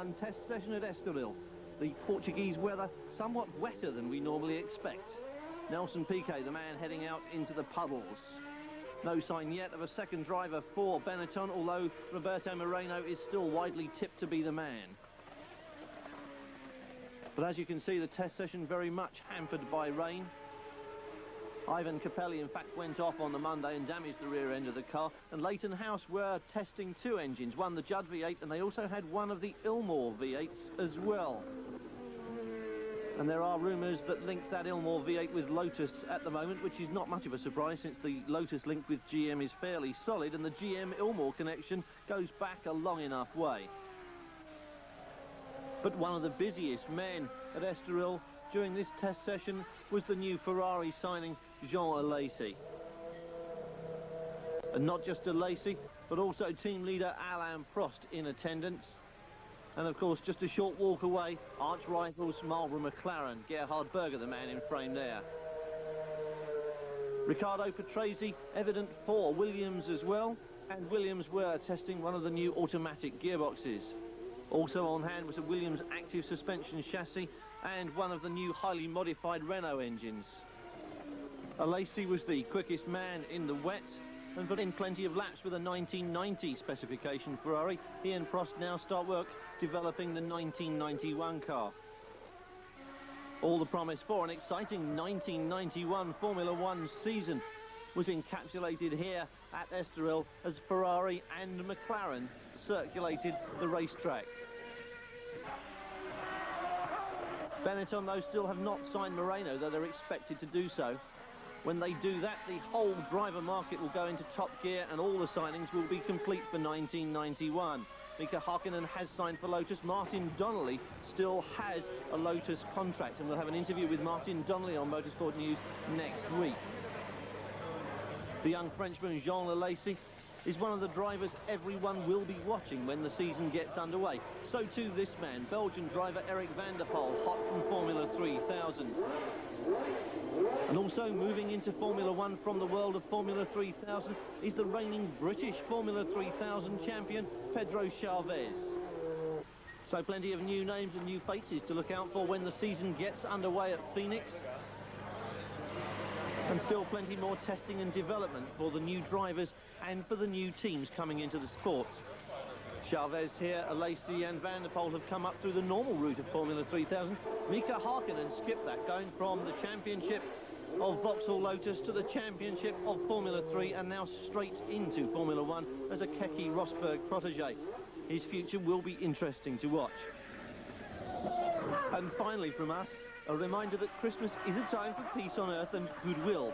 1 test session at Estoril. The Portuguese weather somewhat wetter than we normally expect. Nelson Piquet, the man heading out into the puddles. No sign yet of a second driver for Benetton, although Roberto Moreno is still widely tipped to be the man. But as you can see, the test session very much hampered by rain. Ivan Capelli, in fact, went off on the Monday and damaged the rear end of the car. And Leighton House were testing 2 engines, one the Judd V8, and they also had one of the Ilmor V8s as well. And there are rumours that link that Ilmor V8 with Lotus at the moment, which is not much of a surprise since the Lotus link with GM is fairly solid, and the GM-Ilmor connection goes back a long enough way. But one of the busiest men at Estoril during this test session was the new Ferrari signing, Jean Alesi. And not just Alesi, but also team leader Alain Prost in attendance. And of course, just a short walk away, arch rivals Marlboro McLaren, Gerhard Berger, the man in frame there. Riccardo Patrese, evident for Williams as well, and Williams were testing one of the new automatic gearboxes. Also on hand was a Williams active suspension chassis and one of the new highly modified Renault engines. Alesi was the quickest man in the wet and put in plenty of laps with a 1990 specification Ferrari. He and Prost now start work developing the 1991 car. All the promise for an exciting 1991 Formula One season was encapsulated here at Estoril as Ferrari and McLaren circulated the racetrack. Benetton, though, still have not signed Moreno, though they're expected to do so. When they do that, the whole driver market will go into top gear and all the signings will be complete for 1991. Mika Hakkinen has signed for Lotus. Martin Donnelly still has a Lotus contract, and we'll have an interview with Martin Donnelly on Motorsport News next week. The young Frenchman Jean Alesi is one of the drivers everyone will be watching when the season gets underway. So too this man, Belgian driver Eric van der Poel, hot from Formula 3000. And also moving into Formula One from the world of Formula 3000 is the reigning British Formula 3000 champion, Pedro Chavez. So plenty of new names and new faces to look out for when the season gets underway at Phoenix. And still plenty more testing and development for the new drivers and for the new teams coming into the sport. Chavez here, Alesi and Van der Poel have come up through the normal route of Formula 3000. Mika Hakkinen skipped that, going from the championship of Vauxhall Lotus to the championship of Formula 3 and now straight into Formula 1 as a Keke Rosberg protege. His future will be interesting to watch. And finally from us, a reminder that Christmas is a time for peace on earth and goodwill.